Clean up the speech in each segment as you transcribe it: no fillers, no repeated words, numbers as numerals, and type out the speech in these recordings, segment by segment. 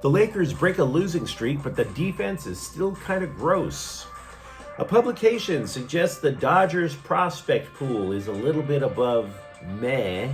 The Lakers break a losing streak, but the defense is still kind of gross. A publication suggests the Dodgers prospect pool is a little bit above meh.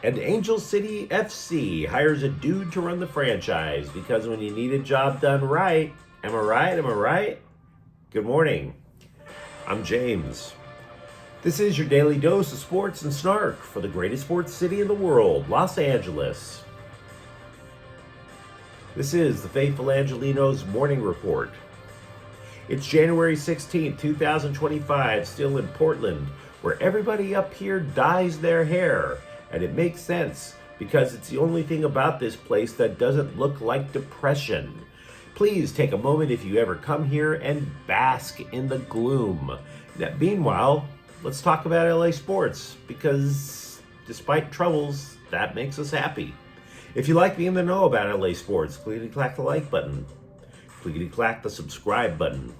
And Angel City FC hires a dude to run the franchise because when you need a job done right, am I right? Am I right? Good morning. I'm James. This is your daily dose of sports and snark for the greatest sports city in the world, Los Angeles. This is the faithful Angelenos morning report. It's January 16th, 2025, still in Portland, where everybody up here dyes their hair. And it makes sense because it's the only thing about this place that doesn't look like depression. Please take a moment if you ever come here and bask in the gloom. Now, meanwhile, let's talk about LA sports because despite troubles, that makes us happy. If you like being in the know about LA sports, clickety-clack the like button. Clickety-clack the subscribe button.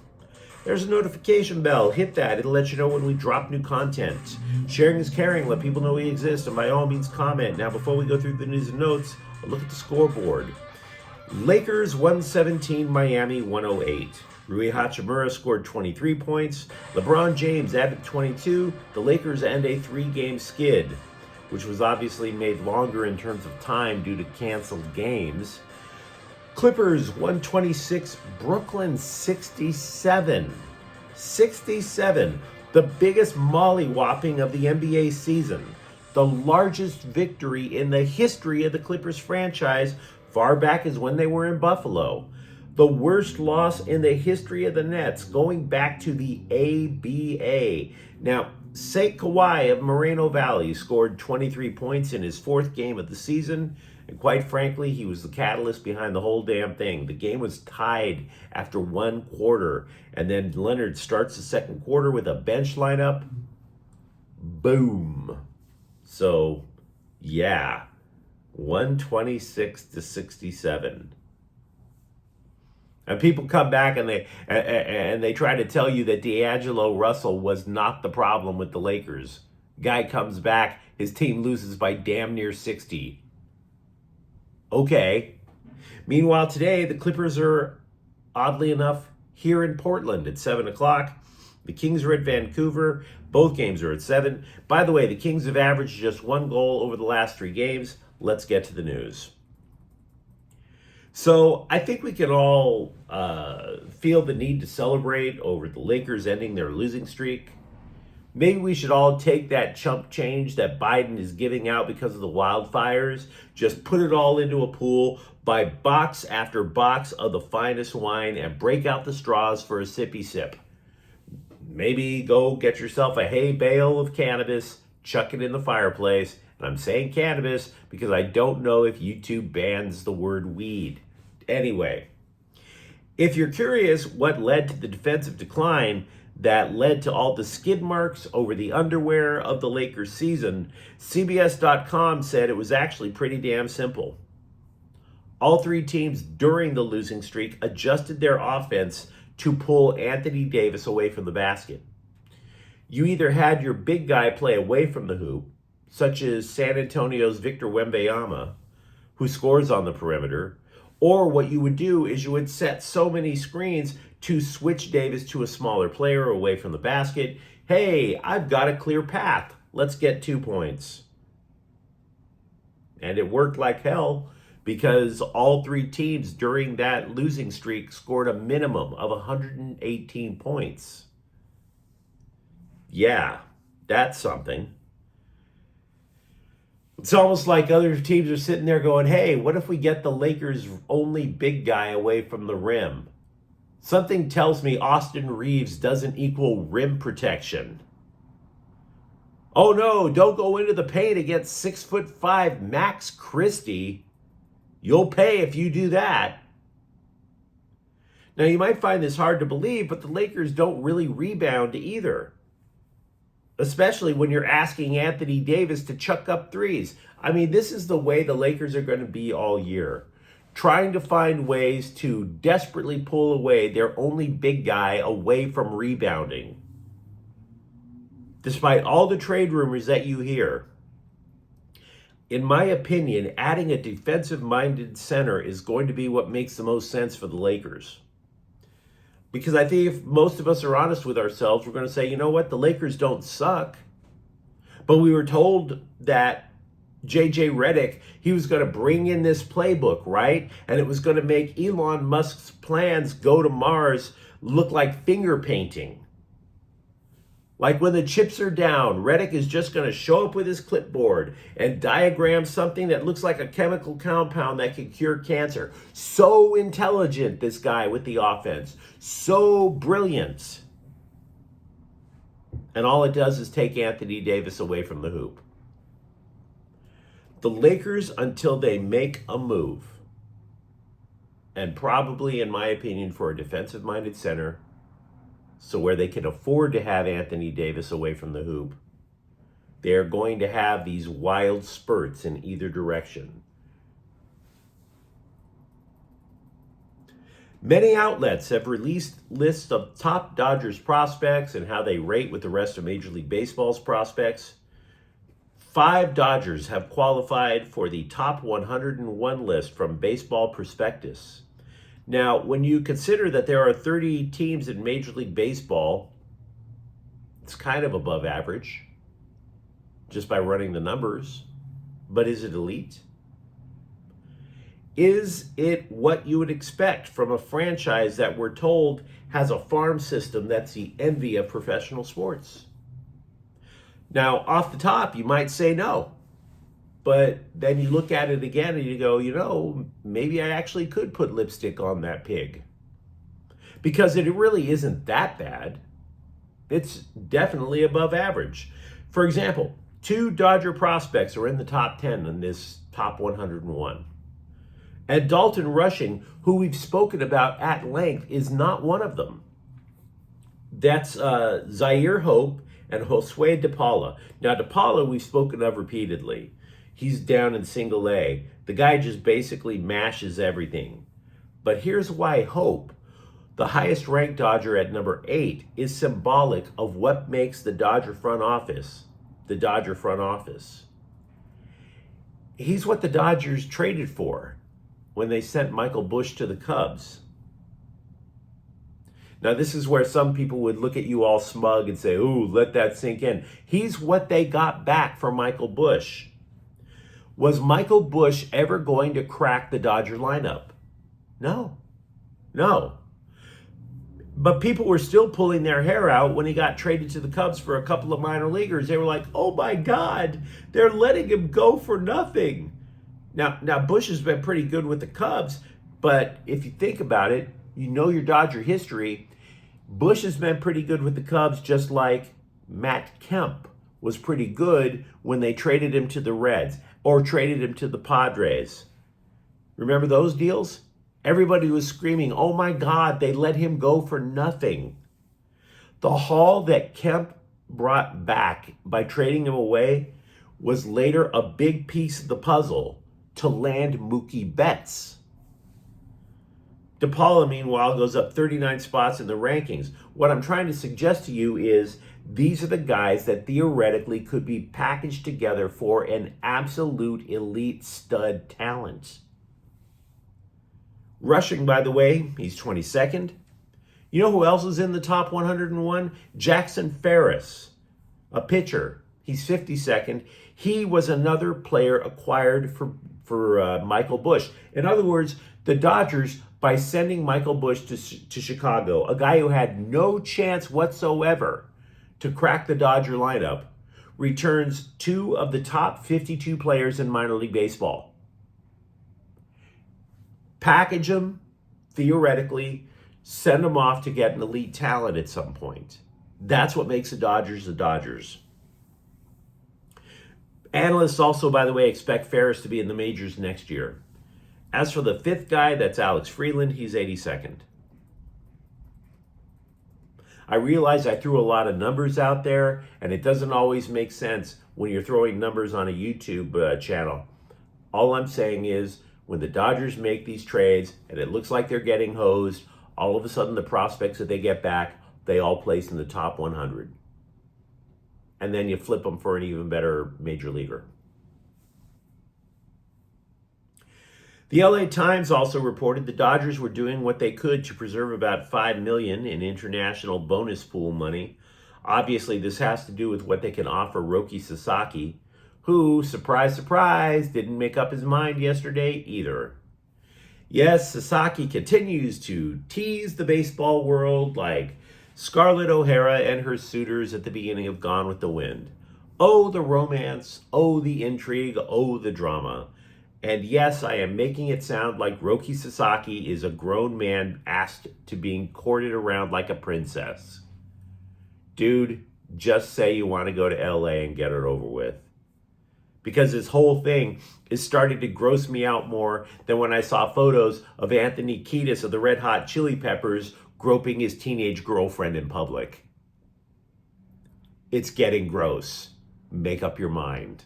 There's a notification bell. Hit that. It'll let you know when we drop new content. Sharing is caring. Let people know we exist. And by all means, comment. Now, before we go through the news and notes, a look at the scoreboard. Lakers 117, Miami 108. Rui Hachimura scored 23 points. LeBron James added 22. The Lakers end a 3-game skid, which was obviously made longer in terms of time due to canceled games. Clippers 126, Brooklyn 67. 67, the biggest mollywhopping of the NBA season. The largest victory in the history of the Clippers franchise, far back as when they were in Buffalo. The worst loss in the history of the Nets, going back to the ABA. Now, Say Kawhi of Moreno Valley scored 23 points in his 4th game of the season. And quite frankly, he was the catalyst behind the whole damn thing. The game was tied after 1 quarter. And then Leonard starts the 2nd quarter with a bench lineup. Boom. So, yeah. 126 to 67. And people come back and they try to tell you that D'Angelo Russell was not the problem with the Lakers. Guy comes back, his team loses by damn near 60. Okay. Meanwhile, today, the Clippers are, oddly enough, here in Portland at 7 o'clock. The Kings are at Vancouver. Both games are at 7. By the way, the Kings have averaged just 1 goal over the last 3 games. Let's get to the news. So I think we can all feel the need to celebrate over the Lakers ending their losing streak. Maybe we should all take that chump change that Biden is giving out because of the wildfires, just put it all into a pool, buy box after box of the finest wine, and break out the straws for a sippy sip. Maybe go get yourself a hay bale of cannabis, chuck it in the fireplace. And I'm saying cannabis because I don't know if YouTube bans the word weed. Anyway, if you're curious what led to the defensive decline that led to all the skid marks over the underwear of the Lakers season, CBS.com said it was actually pretty damn simple. All 3 teams during the losing streak adjusted their offense to pull Anthony Davis away from the basket. You either had your big guy play away from the hoop, such as San Antonio's Victor Wembanyama, who scores on the perimeter, or what you would do is you would set so many screens to switch Davis to a smaller player away from the basket. Hey, I've got a clear path. Let's get 2 points. And it worked like hell because all 3 teams during that losing streak scored a minimum of 118 points. Yeah, that's something. It's almost like other teams are sitting there going, hey, what if we get the Lakers' only big guy away from the rim? Something tells me Austin Reeves doesn't equal rim protection. Oh no, don't go into the paint against 6'5" Max Christie. You'll pay if you do that. Now you might find this hard to believe, but the Lakers don't really rebound either. Especially when you're asking Anthony Davis to chuck up threes. I mean, this is the way the Lakers are going to be all year. Trying to find ways to desperately pull away their only big guy away from rebounding. Despite all the trade rumors that you hear, in my opinion, adding a defensive-minded center is going to be what makes the most sense for the Lakers. Because I think if most of us are honest with ourselves, we're going to say, you know what, the Lakers don't suck. But we were told that JJ Redick, he was going to bring in this playbook, right? And it was going to make Elon Musk's plans go to Mars look like finger painting. Like when the chips are down, Redick is just going to show up with his clipboard and diagram something that looks like a chemical compound that can cure cancer. So intelligent, this guy with the offense. So brilliant. And all it does is take Anthony Davis away from the hoop. The Lakers, until they make a move, and probably, in my opinion, for a defensive-minded center, so where they can afford to have Anthony Davis away from the hoop, they're going to have these wild spurts in either direction. Many outlets have released lists of top Dodgers prospects and how they rate with the rest of Major League Baseball's prospects. 5 Dodgers have qualified for the top 101 list from Baseball Prospectus. Now, when you consider that there are 30 teams in Major League Baseball, it's kind of above average, just by running the numbers. But is it elite? Is it what you would expect from a franchise that we're told has a farm system that's the envy of professional sports? Now, off the top, you might say no. But then you look at it again and you go, you know, maybe I actually could put lipstick on that pig. Because it really isn't that bad. It's definitely above average. For example, 2 Dodger prospects are in the top 10 in this top 101. And Dalton Rushing, who we've spoken about at length, is not one of them. That's Zaire Hope and Josue DePaula. Now, DePaula we've spoken of repeatedly. He's down in single A. The guy just basically mashes everything. But here's why Hope, the highest ranked Dodger at number 8, is symbolic of what makes the Dodger front office the Dodger front office. He's what the Dodgers traded for when they sent Michael Busch to the Cubs. Now, this is where some people would look at you all smug and say, ooh, let that sink in. He's what they got back from Michael Busch. Was Michael Busch ever going to crack the Dodger lineup? No. But people were still pulling their hair out when he got traded to the Cubs for a couple of minor leaguers. They were like, oh my God, they're letting him go for nothing. Now Busch has been pretty good with the Cubs, but if you think about it, you know your Dodger history. Busch has been pretty good with the Cubs, just like Matt Kemp was pretty good when they traded him to the Reds or traded him to the Padres. Remember those deals? Everybody was screaming, oh my God, they let him go for nothing. The haul that Kemp brought back by trading him away was later a big piece of the puzzle to land Mookie Betts. DePaula, meanwhile, goes up 39 spots in the rankings. What I'm trying to suggest to you is these are the guys that theoretically could be packaged together for an absolute elite stud talent. Rushing, by the way, he's 22nd. You know who else is in the top 101? Jackson Ferris, a pitcher. He's 52nd. He was another player acquired for Michael Busch. In other words, the Dodgers, by sending Michael Busch to Chicago, a guy who had no chance whatsoever to crack the Dodger lineup, returns 2 of the top 52 players in minor league baseball. Package them, theoretically, send them off to get an elite talent at some point. That's what makes the Dodgers the Dodgers. Analysts also, by the way, expect Ferris to be in the majors next year. As for the 5th guy, that's Alex Freeland. He's 82nd. I realize I threw a lot of numbers out there, and it doesn't always make sense when you're throwing numbers on a YouTube channel. All I'm saying is, when the Dodgers make these trades, and it looks like they're getting hosed, all of a sudden the prospects that they get back, they all place in the top 100. And then you flip them for an even better major leaguer. The LA Times also reported the Dodgers were doing what they could to preserve about $5 million in international bonus pool money. Obviously, this has to do with what they can offer Roki Sasaki, who, surprise, surprise, didn't make up his mind yesterday either. Yes, Sasaki continues to tease the baseball world like Scarlett O'Hara and her suitors at the beginning of Gone with the Wind. Oh, the romance, oh, the intrigue, oh, the drama. And yes, I am making it sound like Roki Sasaki is a grown man asked to being courted around like a princess. Dude, just say you want to go to LA and get it over with. Because this whole thing is starting to gross me out more than when I saw photos of Anthony Kiedis of the Red Hot Chili Peppers groping his teenage girlfriend in public. It's getting gross. Make up your mind.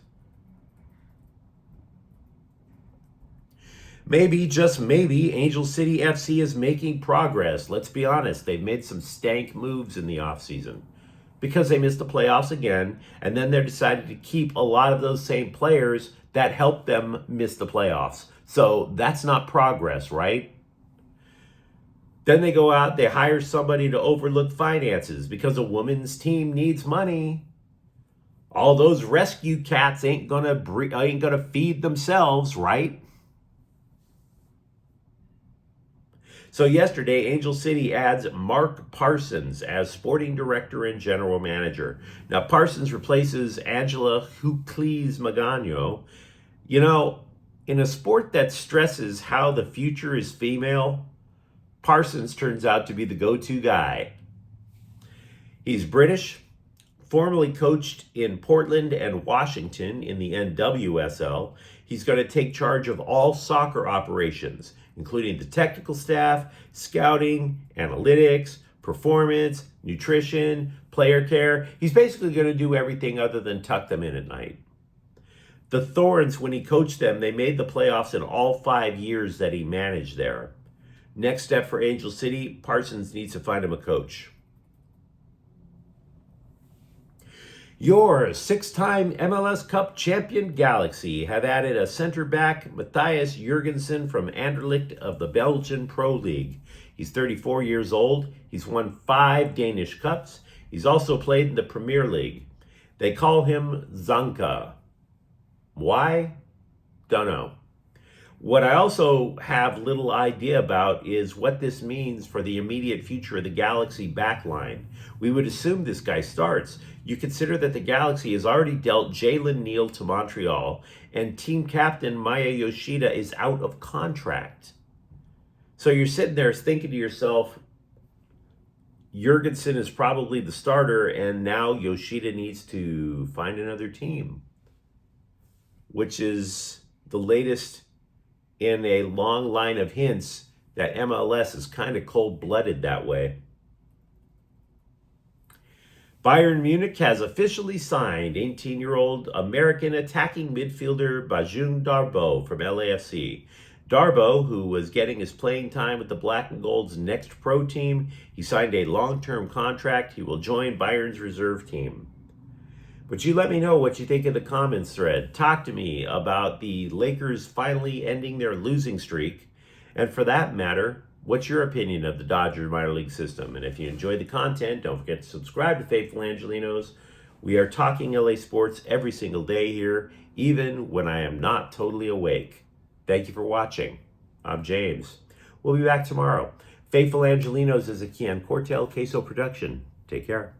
Maybe, just maybe, Angel City FC is making progress. Let's be honest, they've made some stank moves in the offseason because they missed the playoffs again, and then they decided to keep a lot of those same players that helped them miss the playoffs. So that's not progress, right? Then they go out, they hire somebody to overlook finances because a women's team needs money. All those rescue cats ain't gonna feed themselves, right? So yesterday, Angel City adds Mark Parsons as sporting director and general manager. Now, Parsons replaces Angela Hucles Magano. You know, in a sport that stresses how the future is female, Parsons turns out to be the go-to guy. He's British, formerly coached in Portland and Washington in the NWSL. He's going to take charge of all soccer operations, including the technical staff, scouting, analytics, performance, nutrition, player care. He's basically going to do everything other than tuck them in at night. The Thorns, when he coached them, they made the playoffs in all 5 years that he managed there. Next step for Angel City, Parsons needs to find him a coach. Your 6-time MLS Cup champion Galaxy have added a center back, Matthias Jurgensen from Anderlecht of the Belgian Pro League. He's 34 years old. He's won 5 Danish Cups. He's also played in the Premier League. They call him Zanka. Why? Don't know. What I also have little idea about is what this means for the immediate future of the Galaxy backline. We would assume this guy starts. You consider that the Galaxy has already dealt Jalen Neal to Montreal, and team captain Maya Yoshida is out of contract. So you're sitting there thinking to yourself, Jurgensen is probably the starter, and now Yoshida needs to find another team, which is the latest in a long line of hints that MLS is kind of cold-blooded that way. Bayern Munich has officially signed 18-year-old American attacking midfielder Bajun Darboe from LAFC. Darboe, who was getting his playing time with the Black and Gold's next pro team, he signed a long-term contract. He will join Bayern's reserve team. But you let me know what you think in the comments thread. Talk to me about the Lakers finally ending their losing streak. And for that matter, what's your opinion of the Dodgers minor league system? And if you enjoy the content, don't forget to subscribe to Faithful Angelenos. We are talking LA sports every single day here, even when I am not totally awake. Thank you for watching. I'm James. We'll be back tomorrow. Faithful Angelenos is a Kian Cortel Queso production. Take care.